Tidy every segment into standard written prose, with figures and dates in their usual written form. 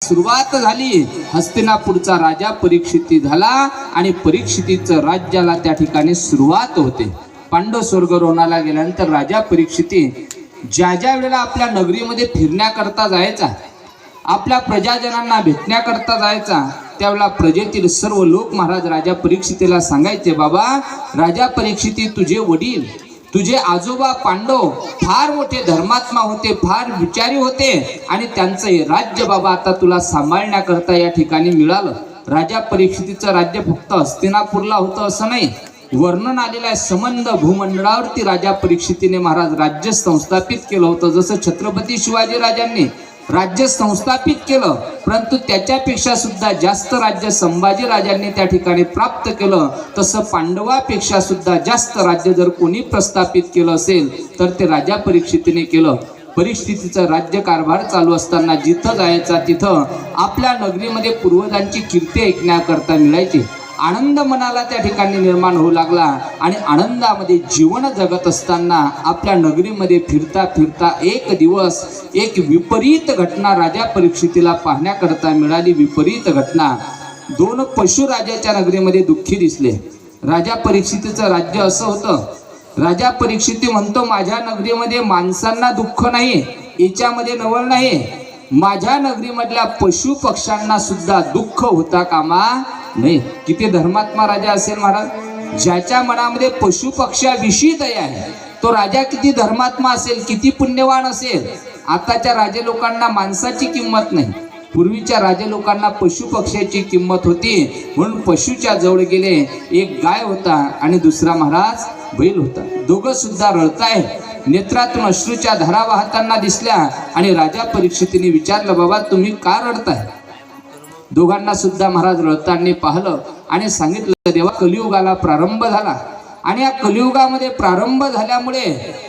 सुरुवात झाली. हस्तिनापूरचा राजा परीक्षिती झाला आणि परीक्षितीचं राज्याला त्या ठिकाणी सुरुवात होते. पांडव स्वर्गरोहणाला गेल्यानंतर राजा परीक्षिती ज्या वेळेला आपल्या नगरीमध्ये फिरण्याकरता जायचा, आपल्या प्रजाजनांना भेटण्याकरता जायचा, त्यावेळेला प्रजेतील सर्व लोक महाराज राजा परीक्षितीला सांगायचे, बाबा राजा परीक्षिती, तुझे वडील, तुझे आजोबा पांडव फार मोठे धर्मात्मा होते, फार विचारी होते आणि त्यांचं हे राज्य बाबा आता तुला सांभाळण्याकरता या ठिकाणी मिळालं. राजा परीक्षितीचं राज्य फक्त हस्तिनापूरला होतं असं नाही, वर्णन आलेलं आहे. संबंध भूमंडळावरती राजा परीक्षितीने महाराज राज्य संस्थापित केलं होतं. जसं छत्रपती शिवाजी राजांनी राज्य संस्थापित केलं, परंतु त्याच्यापेक्षा सुद्धा जास्त राज्य संभाजी राजांनी त्या ठिकाणी प्राप्त केलं. तसं पांडवापेक्षा सुद्धा जास्त राज्य जर कोणी प्रस्थापित केलं असेल तर ते राजा परीक्षितीने केलं. परीक्षितीचा राज्यकारभार चालू असताना जिथं जायचा तिथं आपल्या नगरीमध्ये पूर्वजांची कीर्ती ऐकण्याकरता मिळायची. आनंद मनाला त्या ठिकाणी निर्माण होऊ लागला आणि आनंदामध्ये जीवन जगत असताना आपल्या नगरीमध्ये फिरता फिरता एक दिवस एक विपरीत घटना राजा परीक्षितीला पाहण्याकरता मिळाली. विपरीत घटना. दोन पशु राजाच्या नगरीमध्ये दुःखी दिसले. राजा परीक्षितीचं राज्य असं होतं, राजा परीक्षिती म्हणतो, माझ्या नगरीमध्ये माणसांना दुःख नाही, याच्यामध्ये नवल नाही, माझ्या नगरीमधल्या पशु पक्ष्यांना सुद्धा दुःख होता कामा नाही. किती धर्मात्मा राजा असेल महाराज, ज्याच्या मनामध्ये पशु पक्ष्याविषयी दया आहे तो राजा किती धर्मात्मा असेल, किती पुण्यवान असेल. आताच्या राजे लोकांना माणसाची किंमत नाही, पूर्वीच्या राजे लोकांना पशु पक्ष्याची किंमत होती. म्हणून पशुच्या जवळ गेले. एक गाय होता आणि दुसरा महाराज बैल होता. दोघं सुद्धा रडताय, नेत्रातून अश्रूच्या धारा वाहताना दिसल्या आणि राजा परीक्षितीने विचारलं, बाबा तुम्ही का रडताय? दोघांना सुद्धा महाराज रडताना पाहिलं आणि सांगितलं, देवा कलियुगाला प्रारंभ झाला आणि या कलियुगामध्ये प्रारंभ झाल्यामुळे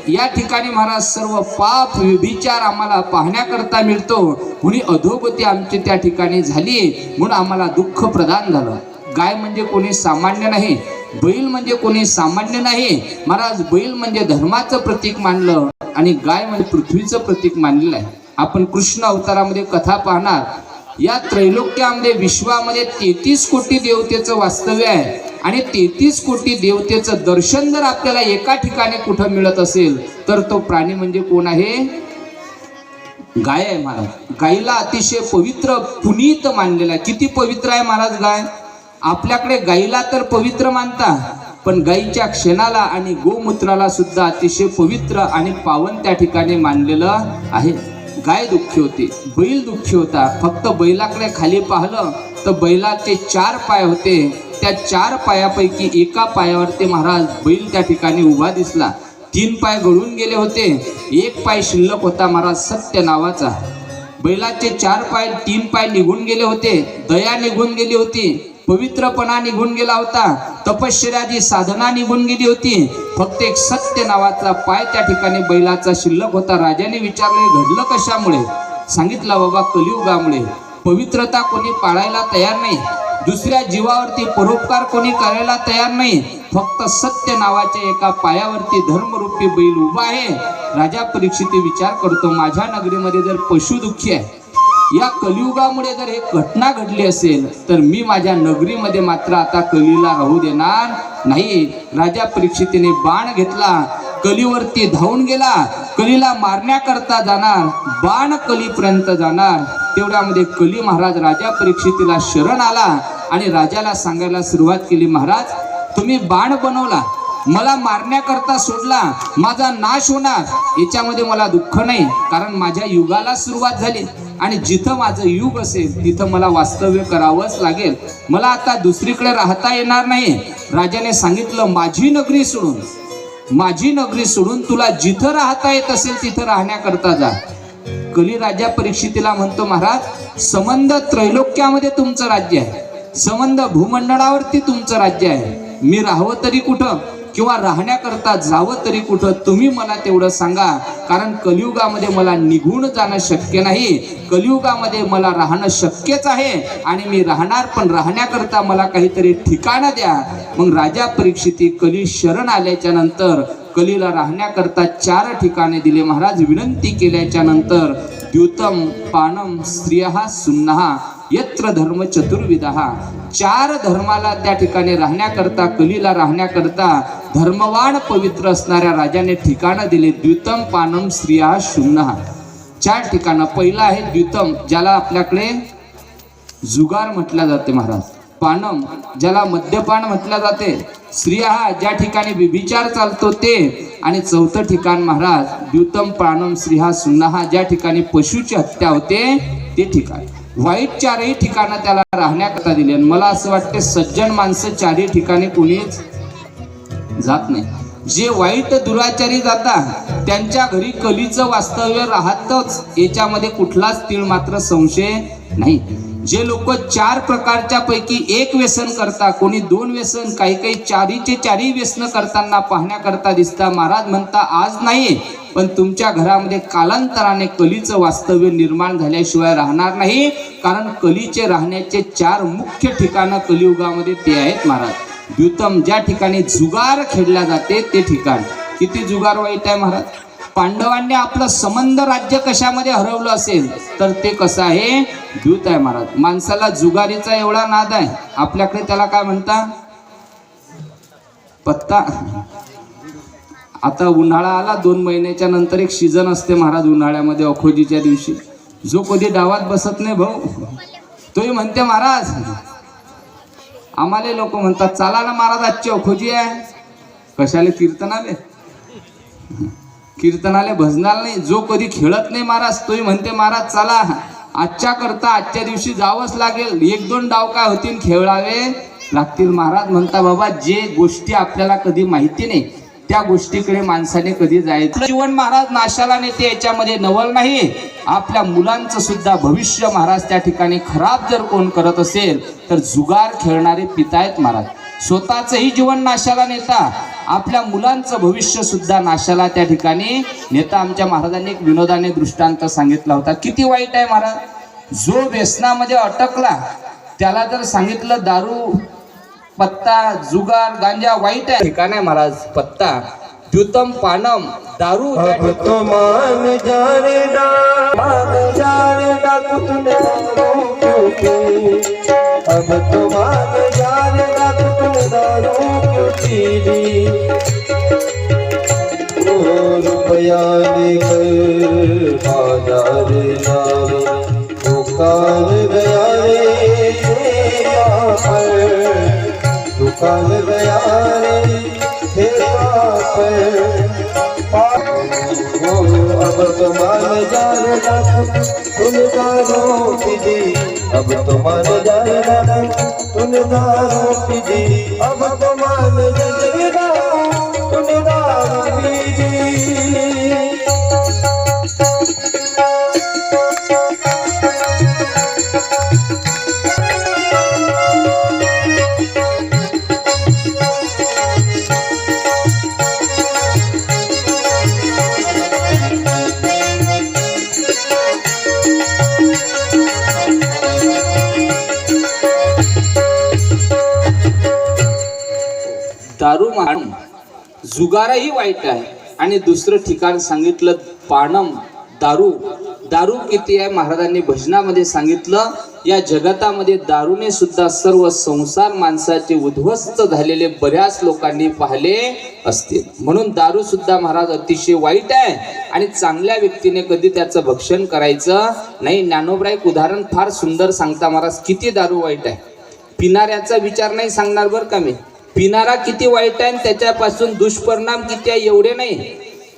या ठिकाणी महाराज सर्व पाप व्यभिचार आम्हाला पाहण्याकरता मिळतो. कुणी अधोगती आमची त्या ठिकाणी झाली म्हणून आम्हाला दुःख प्रदान झालं. गाय म्हणजे कोणी सामान्य नाही, बैल म्हणजे कोणी सामान्य नाही महाराज. बैल म्हणजे धर्माचं प्रतीक मानलं आणि गाय म्हणजे पृथ्वीचं प्रतीक मानलेलं आहे. आपण कृष्ण अवतारामध्ये कथा पाहणार. या त्रैलोक्यामध्ये विश्वामध्ये 33 कोटी देवतेचं वास्तव्य आहे आणि 33 कोटी देवतेचं दर्शन जर आपल्याला एका ठिकाणी कुठं मिळत असेल तर तो प्राणी म्हणजे कोण आहे? गाय आहे महाराज. गायीला अतिशय पवित्र पुनीत मानलेला आहे. किती पवित्र आहे महाराज गाय. आपल्याकडे गायीला तर पवित्र मानता, पण गायीच्या क्षणाला आणि गोमूत्राला सुद्धा अतिशय पवित्र आणि पावन त्या ठिकाणी मानलेलं आहे. गाय दुःखी होती, बैल दुःखी होता. फक्त बैलाकडे खाली पाहिलं तर बैलाचे 4 पाय होते. त्या 4 पायापैकी एका पायावरती महाराज बैल त्या ठिकाणी उभा दिसला. 3 पाय गळून गेले होते, एक पाय शिल्लक होता महाराज सत्य नावाचा. बैलाचे 4 पाय 3 पाय निघून गेले होते. दया निघून गेली होती, पवित्रपणा निघून गेला होता, तपश्चर्याची साधना निघून गेली होती. फक्त एक सत्य नावाचा पाय त्या ठिकाणी बैलाचा शिल्लक होता. राजाने विचारले, घडलं कशामुळे? सांगितलं, बाबा कलियुगामुळे. पवित्रता कोणी पाळायला तयार नाही, दुसऱ्या जीवावरती परोपकार कोणी करायला तयार नाही. फक्त सत्य नावाच्या एका पायावरती धर्मरूपी बैल उभा आहे. राजा परीक्षिती विचार करतो, माझ्या नगरीमध्ये जर पशु दुःखी आहे, या कलियुगामुळे जर हे घटना घडली असेल तर मी माझ्या नगरीमध्ये मात्र आता कलीला राहू देणार नाही. राजा परीक्षितीने बाण घेतला, कलीवरती धावून गेला. कलीला मारण्याकरता जाणार, बाण कलीपर्यंत जाणार. तेवढ्यामध्ये कली महाराज राजा परीक्षितीला शरण आला आणि राजाला सांगायला सुरुवात केली, महाराज तुम्ही बाण बनवला, मला मारण्याकरता सोडला, माझा नाश होणार, याच्यामध्ये मला दुःख नाही, कारण माझ्या युगाला सुरुवात झाली आणि जिथं माझं युग असेल तिथं मला वास्तव्य करावंच लागेल. मला आता दुसरीकडे राहता येणार नाही. राजाने सांगितलं, माझी नगरी सोडून तुला जिथं राहता येत असेल तिथं राहण्याकरता जा. कली राजा परीक्षितीला म्हणतो, महाराज संबंध त्रैलोक्यामध्ये तुमचं राज्य आहे, संबंध भूमंडळावरती तुमचं राज्य आहे. मी राहावं तरी कुठं किंवा राहण्याकरता जावं तरी कुठं, तुम्ही मला तेवढं सांगा. कारण कलियुगामध्ये मला निघून जाणं शक्य नाही, कलियुगामध्ये मला राहणं शक्यच आहे आणि मी राहणार, पण राहण्याकरता मला काहीतरी ठिकाणं द्या. मग राजा परीक्षिती कली शरण आल्याच्या नंतर कलीला राहण्याकरता 4 ठिकाणे दिले. महाराज विनंती केल्याच्या नंतर द्यूतम पानम स्त्रियः सुन्नः यत्र धर्म चतुर्विधः। 4 धर्माला त्या ठिकाणी राहण्याकरता, कलीला राहण्याकरता धर्मवान पवित्र असणाऱ्या राजाने ठिकाणं दिले, द्यूतम पानम स्त्रियः सुन्नः। 4 ठिकाणं. पहिलं आहे द्यूतम, ज्याला आपल्याकडे जुगार म्हटलं जाते महाराज, पानम ज्याला मद्यपान म्हटलं जाते, स्त्रिया ज्या ठिकाणी व्यभिचार चालतो ते, आणि 4थं ठिकाण महाराज द्यूतम पानम स्त्रिया सुन्नः, ज्या ठिकाणी पशुची हत्या होते ते ठिकाण. वाईट 4ही ठिकाणं त्याला राहण्याकरता दिली. आणि मला असं वाटते सज्जन माणसं 4ही ठिकाणी कोणीच जात नाही. जे वाईट दुराचारी जातात त्यांच्या घरी कलीचं वास्तव्य राहतच, याच्यामध्ये कुठलाच तीळ मात्र संशय नाही. जे लोक 4 प्रकारच्या पैकी 1 व्यसन करता, कोणी 2 व्यसन, काही काही 4हीचे व्यसन करताना पाहण्याकरता दिसता. महाराज म्हणता आज नाही पण तुमच्या घरामध्ये कालांतराने कलीचं वास्तव्य निर्माण झाल्याशिवाय राहणार नाही. कारण कलीचे राहण्याचे 4 मुख्य ठिकाणं कलियुगामध्ये ते आहेत महाराज. द्यूतम ज्या ठिकाणी जुगार खेळला जाते ते ठिकाण. किती जुगार वाईट आहे महाराज. पांडवांनी आपलं संबंध राज्य कशामध्ये हरवलं असेल तर ते कसं आहे, द्यूत आहे महाराज. माणसाला जुगारीचा एवढा नाद आहे, आपल्याकडे त्याला काय म्हणता, पत्ता. आता उन्हाळा आला, 2 महिन्याच्या नंतर एक सीझन असते महाराज उन्हाळ्यामध्ये, अखोजीच्या दिवशी. जो कधी डावात बसत नाही भाऊ तोही म्हणते महाराज, आम्हाला लोक म्हणतात चला ना महाराज आजची अखोजी आहे. कशाले, कीर्तनाले, कीर्तनाले भजनाला नाही. जो कधी खेळत नाही महाराज तोही म्हणते महाराज चला आजच्या करता आजच्या दिवशी जावंच लागेल, 1-2 डाव काय होतील खेळावे लागतील. महाराज म्हणता बाबा जे गोष्टी आपल्याला कधी माहिती नाही त्या गोष्टीकडे माणसाने कधी जायचं. जीवन महाराज नाशाला नेते, याच्यामध्ये नवल नाही. आपल्या मुलांचं सुद्धा भविष्य महाराज त्या ठिकाणी खराब जर कोण करत असेल तर जुगार खेळणारे पिता आहेत महाराज. स्वतःचंही जीवन नाशाला नेता, आपल्या मुलांचं भविष्य सुद्धा नाशाला त्या ठिकाणी नेता. आमच्या महाराजांनी एक विनोदाने दृष्टांत सांगितला होता, किती वाईट आहे महाराज. जो व्यसनामध्ये अटकला त्याला जर सांगितलं दारू, पत्ता, जुगार, गांजा वाईट आहे, ठिकाण आहे महाराज पत्ता. द्यूतम पानम दारू, रुपया लेकर बाजार जावे, दुकान गया रे दुकान गया रे अब तो मान जाना तुम दारों पीदी, अब तो मान जाना तुम दारों पीदी, अब तो मान जाना तुम दारों पीदी. दारू माणूम, जुगारही वाईट आहे. आणि दुसरं ठिकाण सांगितलं पानम दारू. दारू किती आहे महाराजांनी भजनामध्ये सांगितलं. या जगतामध्ये दारूने सुद्धा सर्व संसार माणसाचे उद्ध्वस्त झालेले बऱ्याच लोकांनी पाहिले असतील. म्हणून दारू सुद्धा महाराज अतिशय वाईट आहे आणि चांगल्या व्यक्तीने कधी त्याचं भक्षण करायचं नाही. ज्ञानोबा एक उदाहरण फार सुंदर सांगता महाराज, किती दारू वाईट आहे. पिणाऱ्याचा विचार नाही सांगणार बरं का मी, पिणारा किती वाईट आहे त्याच्यापासून दुष्परिणाम किती आहे एवढे नाही,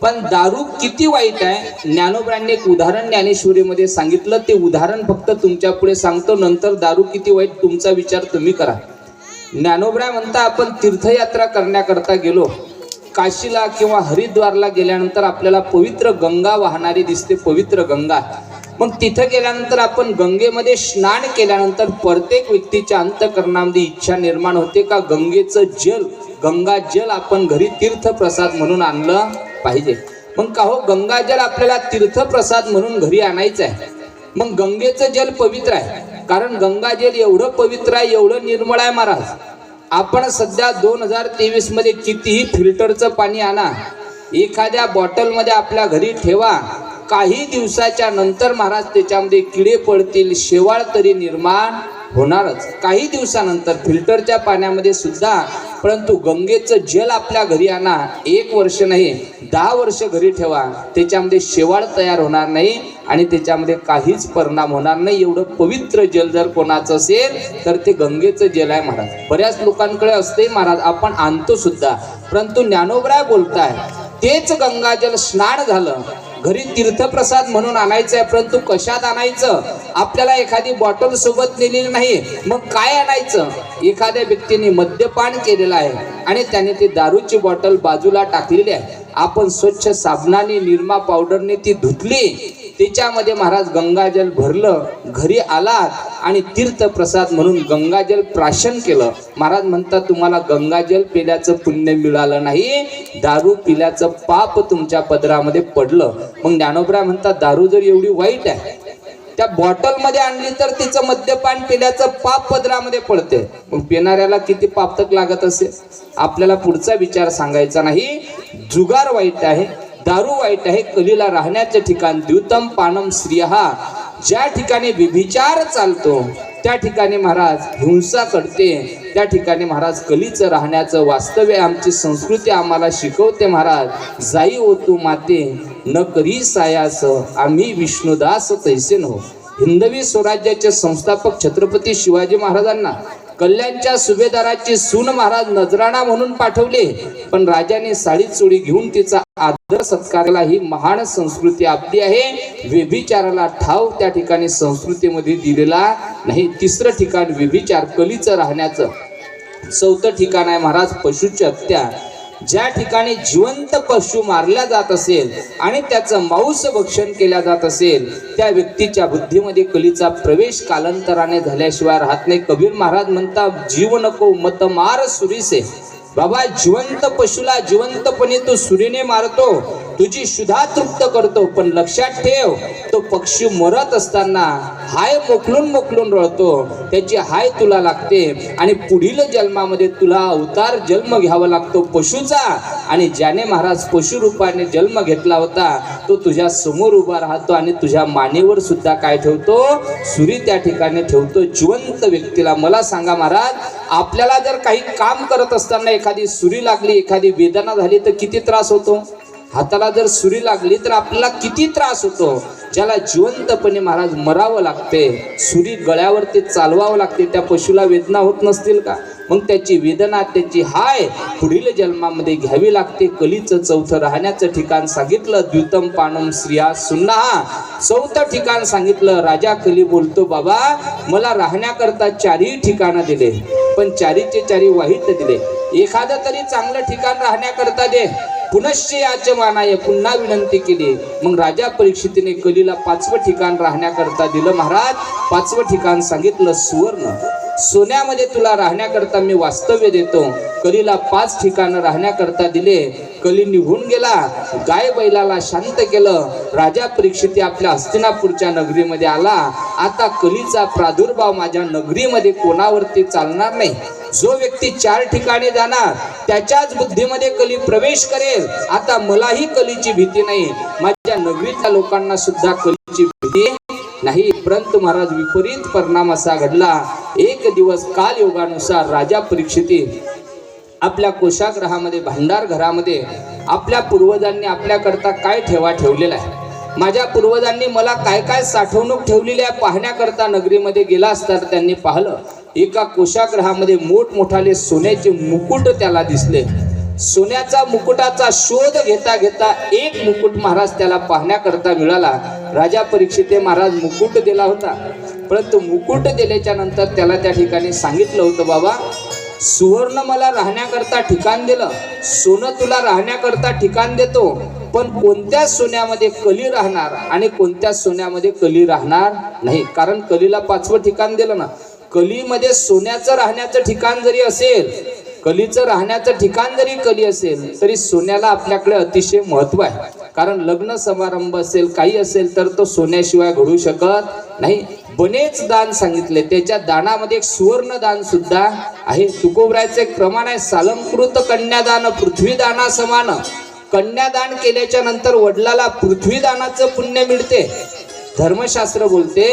पण दारू किती वाईट आहे. ज्ञानोबांनी एक उदाहरण ज्ञानेश्वरीमध्ये सांगितलं, ते उदाहरण फक्त तुमच्या पुढे सांगतो, नंतर दारू किती वाईट तुमचा विचार तुम्ही करा. ज्ञानोबा म्हणता आपण तीर्थयात्रा करण्याकरता गेलो, काशीला किंवा हरिद्वारला गेल्यानंतर आपल्याला पवित्र गंगा वाहणारी दिसते, पवित्र गंगा. मग तिथं गेल्यानंतर आपण गंगेमध्ये स्नान केल्यानंतर प्रत्येक व्यक्तीच्या अंतःकरणामध्ये इच्छा निर्माण होते का गंगेचं जल, गंगा जल आपण घरी तीर्थप्रसाद म्हणून आणलं पाहिजे. मग का हो, गंगाजल आपल्याला तीर्थप्रसाद म्हणून घरी आणायचं आहे. मग गंगेचं जल पवित्र आहे, कारण गंगाजल एवढं पवित्र आहे, एवढं निर्मळ आहे महाराज. आपण सध्या 2023 मध्ये कितीही फिल्टरचं पाणी आणा, एखाद्या बॉटलमध्ये आपल्या घरी ठेवा, काही दिवसाच्या नंतर महाराज त्याच्यामध्ये किडे पडतील, शेवाळ तरी निर्माण होणारच काही दिवसानंतर, फिल्टरच्या पाण्यामध्ये सुद्धा. परंतु गंगेचं जल आपल्या घरी आणा, 1 वर्ष नाही 10 वर्ष घरी ठेवा, त्याच्यामध्ये शेवाळ तयार होणार नाही आणि त्याच्यामध्ये काहीच परिणाम होणार नाही. एवढं पवित्र जल जर कोणाचं असेल तर ते गंगेचं जल आहे महाराज. बऱ्याच लोकांकडे असते महाराज, आपण आणतो सुद्धा, परंतु ज्ञानोबराय बोलताय तेच गंगाजल स्नान झालं, घरी तीर्थप्रसाद म्हणून आणायचं आहे. परंतु कशात आणायचं? आपल्याला एखादी बॉटल सोबत नेलेली नाही, मग काय आणायचं? एखाद्या व्यक्तीने मद्यपान केलेलं आहे आणि त्याने ती दारूची बॉटल बाजूला टाकलेली आहे, आपण स्वच्छ साबणाने निरमा पावडरने ती धुतली, त्याच्यामध्ये महाराज गंगाजल भरलं, घरी आलात आणि तीर्थप्रसाद म्हणून गंगाजल प्राशन केलं. महाराज म्हणतात तुम्हाला गंगाजल पिल्याचं पुण्य मिळालं नाही, दारू पिल्याचं पाप तुमच्या पदरामध्ये पडलं. मग ज्ञानोबराय म्हणतात दारू जर एवढी वाईट आहे, त्या बॉटलमध्ये आणली तर तिचं मद्यपान पिल्याचं पाप पदरामध्ये पडते, मग पिणाऱ्याला किती पापतक लागत असेल? आपल्याला पुढचा विचार सांगायचा नाही. जुगार वाईट आहे, दारू वाईट आहे, कलीला राहण्याचे ठिकाण द्युतम पानम स्त्रिया, ज्या ठिकाणी व्यभिचार चालतो त्या ठिकाणी महाराज हिंसा घडते, त्या ठिकाणी महाराज कलीचं राहण्याचं वास्तव्य आमची संस्कृती आम्हाला शिकवते. महाराज जाई ओ तू माते न करी सायास, आम्ही विष्णुदास तैसे नो. हिंदवी स्वराज्याचे संस्थापक छत्रपती शिवाजी महाराजांना कल्याणच्या सुभेदाराची सून महाराज नजराणा म्हणून पाठवले, पण राजाने साडी चोळी घेऊन तिचा आदर सत्कारला. ही महान संस्कृती आपली आहे. व्यभिचाराला ठाव त्या ठिकाणी संस्कृतीमध्ये दिलेला नाही. 3रं ठिकाण व्यभिचार कलीचं राहण्याचं. 4थं ठिकाण आहे महाराज पशुची हत्या. ज्या ठिकाणी जिवंत पशु मारला जात असेल आणि त्याचं मांस भक्षण केल्या जात असेल, त्या व्यक्तीच्या बुद्धीमध्ये कलीचा प्रवेश कालांतराने झाल्याशिवाय राहत नाही. कबीर महाराज म्हणतात जीव नको मत मार सुरीसे. बाबा जिवंत पशुला जिवंतपणे तो सुरीने मारतो, तुझी शुद्धा तृप्त करतो, पण लक्षात ठेव तो पक्षी मरत असताना हाय मोकलून रळतो, त्याची हाय तुला लागते आणि पुढील जन्मामध्ये तुला अवतार जन्म घ्यावा लागतो पशुचा. आणि ज्याने महाराज पशु रूपाने जन्म घेतला होता तो तुझ्या समोर उभा राहतो आणि तुझ्या मानेवर सुद्धा काय ठेवतो? सुरी त्या ठिकाणी ठेवतो जिवंत व्यक्तीला. मला सांगा महाराज, आपल्याला जर काही काम करत असताना एखादी सुरी लागली, एखादी वेदना झाली तर किती त्रास होतो? हाताला जर सुरी लागली तर आपल्याला किती त्रास होतो? ज्याला जिवंतपणे महाराज मरावं लागते, सुरी गळ्यावरती चालवावं लागते, त्या पशुला वेदना होत नसतील का? मग त्याची वेदना, त्याची हाय पुढील जन्मामध्ये घ्यावी लागते. कलीचं 4थं राहण्याचं ठिकाण सांगितलं द्युतम पानम स्त्रिया सुन्ना. 4थं ठिकाण सांगितलं. राजा कली बोलतो बाबा मला राहण्याकरता 4ही ठिकाणं दिले, पण 4चे 4 वाईट दिले. एखादं तरी चांगलं ठिकाण राहण्याकरता दे. पुनश्च याचमानाय, पुन्हा विनंती केली. मग राजा परीक्षितीने कलीला 5वं ठिकाण राहण्याकरता दिलं. महाराज 5वं ठिकाण सांगितलं सुवर्ण. सोन्यामध्ये तुला राहण्याकरता मी वास्तव्य देतो. कलीला 5 ठिकाणं राहण्याकरता दिले. कली निघून गेला, गाय बैलाला शांत केलं. राजा परीक्षिती आपल्या हस्तिनापूरच्या नगरीमध्ये आला. आता कलीचा प्रादुर्भाव माझ्या नगरीमध्ये कोणावरती चालणार नाही. जो व्यक्ती 4 ठिकाणी जाणार त्याच्याच बुद्धीमध्ये कली प्रवेश करेल. आता मलाही कलीची भीती नाही, माझ्या नगरीतल्या लोकांना सुद्धा कलीची भीती नाही. परंतु महाराज विपरीत परिणाम असा घडला. एक दिवस कालयोगानुसार राजा परीक्षिती आपल्या कोशागृहामध्ये, भांडार घरामध्ये आपल्या पूर्वजांनी आपल्याकरता काय ठेवलेला आहे, माझ्या पूर्वजांनी मला काय काय साठवणूक ठेवलेली आहे पाहण्याकरता नगरीमध्ये गेला असता त्यांनी पाहिलं. एका कोशागृहामध्ये मोठमोठाले सोन्याचे मुकुट त्याला दिसले. सोन्याचा मुकुटाचा शोध घेता घेता एक मुकुट महाराज त्याला पाहण्याकरता मिळाला. राजा परीक्षिते महाराज मुकुट दिला होता, परंतु मुकुट दिल्याच्या नंतर त्याला त्या ठिकाणी सांगितलं होतं बाबा सुवर्ण मला राहण्याकरता ठिकाण दिलं, सोनं तुला राहण्याकरता ठिकाण देतो, पण कोणत्या सोन्यामध्ये कली राहणार आणि कोणत्या सोन्यामध्ये कली राहणार नाही. कारण कलीला 5वं ठिकाण दिलं ना. कलीमध्ये सोन्याचं राहण्याचं ठिकाण जरी असेल, कलीचं राहण्याचं ठिकाण जरी कली असेल, तरी सोन्याला आपल्याकडे अतिशय महत्व आहे. कारण लग्न समारंभ असेल, काही असेल तर तो सोन्याशिवाय घडू शकत नाही. बनेच दान सांगितले, त्याच्या दानामध्ये एक सुवर्ण दान सुद्धा आहे. तुकोबरायचं एक प्रमाण आहे, सालंकृत कन्यादान पृथ्वी दाना समान. कन्यादान केल्याच्या नंतर वडिलाला पृथ्वीदानाचं पुण्य मिळते. धर्मशास्त्र बोलते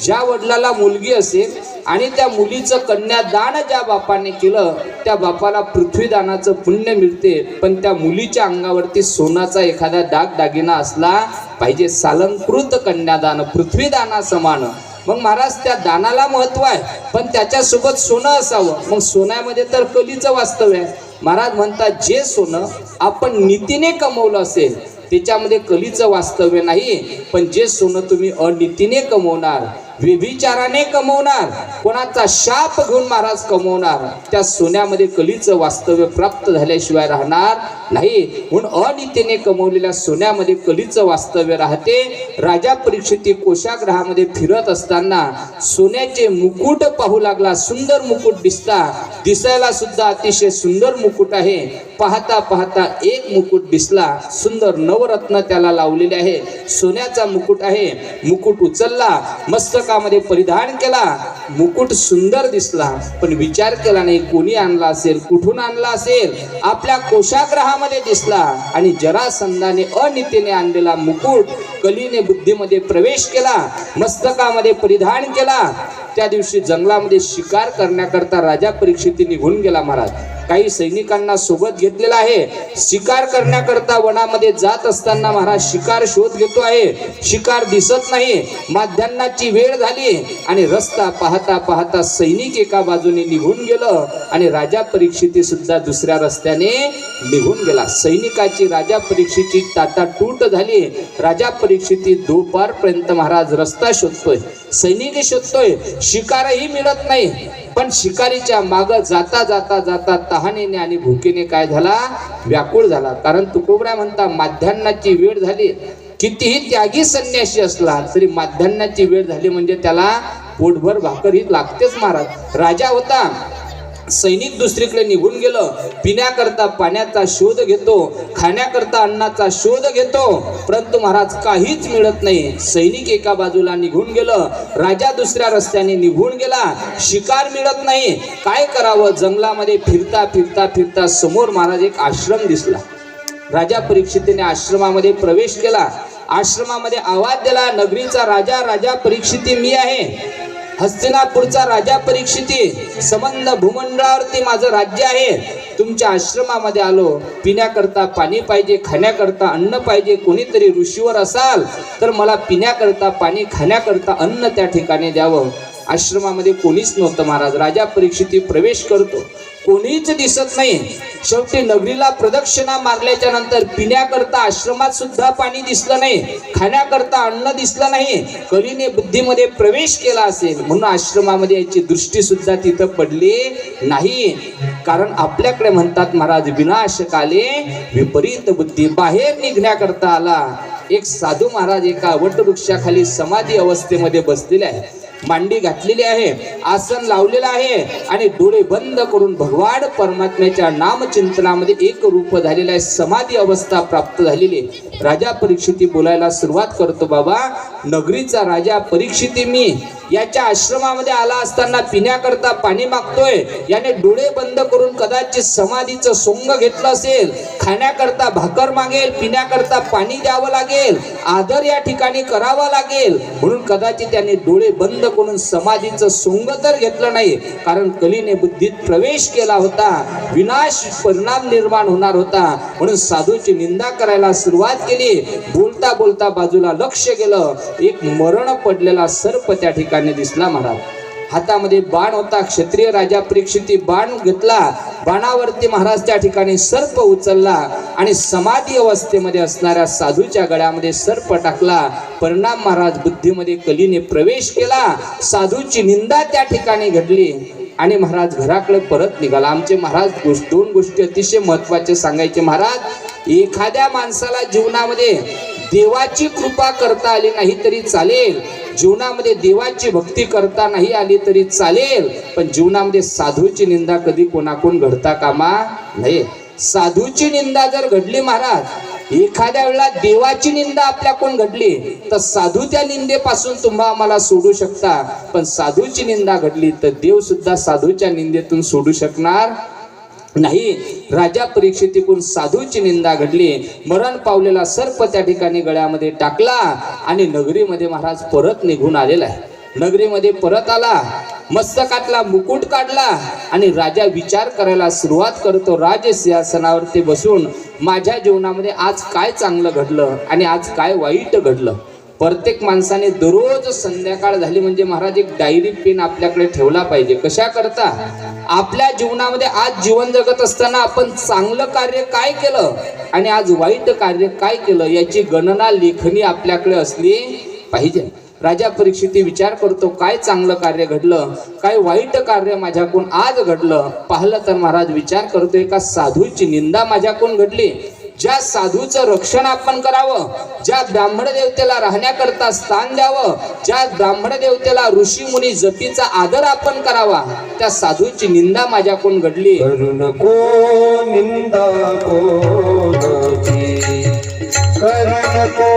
ज्या वडिलाला मुलगी असेल आणि त्या मुलीचं कन्यादान ज्या बापाने केलं त्या बापाला पृथ्वीदानाचं पुण्य मिळते. पण त्या मुलीच्या अंगावरती सोन्याचा एखादा दागदागिना असला पाहिजे. सालंकृत कन्यादान पृथ्वीदाना समान. मग महाराज त्या दानाला महत्व आहे पण त्याच्यासोबत सोनं असावं. मग सोन्यामध्ये तर कलीचं वास्तव आहे. महाराज म्हणतात जे सोनं आपण नीतीने कमवलं असेल त्याच्यामध्ये कलीचं वास्तव्य नाही. पण जे सोनं तुम्ही अनीतीने कमवणार, व्यभिचाराने कमवणार, कोणाचा शाप घेऊन महाराज कमवणार, त्या सोन्यामध्ये कलीचं वास्तव्य प्राप्त झाल्याशिवाय राहणार नाही. म्हणून अनीतीने कमवलेल्या सोन्यामध्ये कलीचं वास्तव्य राहते. राजा परीक्षिती कोशागृहामध्ये फिरत असताना सोन्याचे मुकुट पाहू लागला. सुंदर मुकुट दिसायला सुद्धा अतिशय सुंदर मुकुट आहे. पाहता पाहता एक मुकुट दिसला. सुंदर नवरत्न त्याला लावलेले आहे. सोन्याचा मुकुट आहे. मुकुट उचलला, मस्तकामध्ये परिधान केला. मुकुट सुंदर दिसला पण विचार केला नाही कोणी आणला असेल, कुठून आणला असेल. आपल्या कोशागृहामध्ये दिसला आणि जरासंधाने अनीतीने आणलेला मुकुट कलीने बुद्धीमध्ये प्रवेश केला, मस्तकामध्ये परिधान केला. त्या दिवशी जंगलामध्ये शिकार करण्याकरता राजा परीक्षिती निघून गेला. महाराज काही सैनिकांना सोबत घेतलेला आहे. शिकार करण्याकरता वनामध्ये जात असताना महाराज शिकार शोध घेतो आहे. शिकार दिसत नाही. माध्यान्हाची वेळ झाली आणि रस्ता पाहता पाहता सैनिक एका बाजूने निघून गेलं आणि राजा परीक्षिती सुद्धा दुसऱ्या रस्त्याने निघून गेला. सैनिकाची राजा परीक्षिती ताटातूट झाली. राजा परीक्षिती दुपारपर्यंत महाराज रस्ता शोधतोय, सैनिक शोधतोय, शिकारही मिळत नाही. पण शिकारीच्या माग जाता जाता जाता तहानेने आणि भुकेने काय झाला, व्याकुळ झाला. कारण तुकोबरा म्हणता माध्यान्हाची वेळ झाली. कितीही त्यागी संन्यासी असला तरी माध्यान्हाची वेळ झाली म्हणजे त्याला पोटभर भाकर ही लागतेच. महाराज राजा होता, सैनिक दुसरीकडे निघून गेलं. पिण्याकरता पाण्याचा शोध घेतो, खाण्याकरता अन्नाचा शोध घेतो, परंतु महाराज काहीच मिळत नाही. सैनिक एका बाजूला निघून गेलं, राजा दुसऱ्या रस्त्याने निघून गेला. शिकार मिळत नाही. काय करावं. जंगलामध्ये फिरता फिरता फिरता समोर महाराज एक आश्रम दिसला. राजा परीक्षितीने आश्रमामध्ये प्रवेश केला. आश्रमामध्ये आवाज दिला, नगरीचा राजा राजा परीक्षिती मी आहे. हस्तिनापूरचा राजा परीक्षिती, संबंध भूमंडळावरती माझं राज्य आहे. तुमच्या आश्रमामध्ये आलो. पिण्याकरता पाणी पाहिजे, खाण्याकरता अन्न पाहिजे. कोणीतरी ऋषीवर असाल तर मला पिण्याकरता पाणी, खाण्याकरता अन्न त्या ठिकाणी द्यावं. आश्रमामध्ये कोणीच नव्हतं. महाराज राजा परीक्षिती प्रवेश करतो, कोणीच दिसत नाही. शेवटी नगरीला प्रदक्षिणा मारल्याच्या नंतर पिण्याकरता आश्रमात सुद्धा पाणी दिसलं नाही, खाण्याकरता अन्न दिसलं नाही. कलीने बुद्धीमध्ये प्रवेश केला असेल म्हणून आश्रमामध्ये याची दृष्टी सुद्धा तिथं पडली नाही. कारण आपल्याकडे म्हणतात महाराज विनाशकाले विपरीत बुद्धी. बाहेर निघण्याकरता आला. एक साधू महाराज एका वटवृक्षाखाली समाधी अवस्थेमध्ये बसलेले आहे. मांडी घातलेली आहे, आसन लावलेलं आहे आणि डोळे बंद करून भगवान परमात्म्याच्या नामचिंतनामध्ये एक रूप झालेला आहे. समाधी अवस्था प्राप्त झालेली. राजा परीक्षिती बोलायला सुरुवात करतो, बाबा नगरीचा राजा परीक्षिती मी याच्या आश्रमामध्ये आला असताना पिण्याकरता पाणी मागतोय. याने डोळे बंद करून कदाचित समाधीचं सोंग घेतलं असेल. खाण्याकरता भाकर मागेल, पिण्याकरता पाणी द्यावं लागेल, आदर या ठिकाणी करावा लागेल. म्हणून कदाचित त्याने डोळे बंद करून समाधीचं सोंग तर घेतलं नाही. कारण कलीने बुद्धीत प्रवेश केला होता, विनाश परिणाम निर्माण होणार होता. म्हणून साधूची निंदा करायला सुरुवात केली. बोलता बोलता बाजूला लक्ष गेलं. एक मरण पडलेला सर्प त्या ठिकाणी दिसला. महाराज हातामध्ये बाण होता. क्षत्रिय राजा परीक्षिती बाण घेतला. बाणावरती महाराज त्या ठिकाणी सर्प उचलला आणि समाधी अवस्थेमध्ये असणाऱ्या साधूच्या गळ्यामध्ये सर्प टाकला. परिणाम महाराज बुद्धीमध्ये कलीने प्रवेश केला. साधूची निंदा त्या ठिकाणी घडली आणि महाराज घराकडे परत निघाला. आमचे महाराज दोन गोष्टी अतिशय महत्वाचे सांगायचे. महाराज एखाद्या माणसाला जीवनामध्ये देवाची कृपा करता आली नाही तरी चालेल, जीवनामध्ये देवाची भक्ती करता नाही आली तरी चालेल, पण जीवनामध्ये साधूची निंदा कधी कोणाकोण घडता कामा नये. साधूची निंदा जर घडली महाराज, एखाद्या वेळेला देवाची निंदा आपल्या कोण घडली तर साधू त्या निंदेपासून तुम्हा आम्हाला सोडू शकता, पण साधूची निंदा घडली तर देव सुद्धा साधूच्या निंदेतून सोडू शकणार नाही, राजा परीक्षितीकडून साधूची निंदा घडली. मरण पावलेला सर्प त्या ठिकाणी गळ्यामध्ये टाकला आणि नगरीमध्ये महाराज परत निघून आलेला आहे. नगरीमध्ये परत आला, मस्तकातला मुकुट काढला आणि राजा विचार करायला सुरुवात करतो. राजसिंहासनावरती बसून माझ्या जीवनामध्ये आज काय चांगलं घडलं आणि आज काय वाईट घडलं. प्रत्येक माणसाने दररोज संध्याकाळ झाली म्हणजे महाराज एक डायरी पेन आपल्याकडे ठेवला पाहिजे. कशा करता? आपल्या जीवनामध्ये आज जीवन जगत असताना आपण चांगलं कार्य काय केलं आणि आज वाईट कार्य काय केलं याची गणना लेखणी आपल्याकडे असली पाहिजे. राजा परीक्षिती विचार करतो, काय चांगलं कार्य घडलं, काय वाईट कार्य माझ्याकडून आज घडलं. पाहिलं तर महाराज विचार करतो, एका साधूची निंदा माझ्याकडून घडली. ज्या साधूचं रक्षण आपण करावं, ज्या ब्राह्मण देवतेला राहण्याकरता स्थान द्यावं, ज्या ब्राह्मण देवतेला ऋषी मुनी जपीचा आदर आपण करावा, त्या साधूची निंदा माझ्याकडून घडली. करू नको निंदा कोणाची, करू नको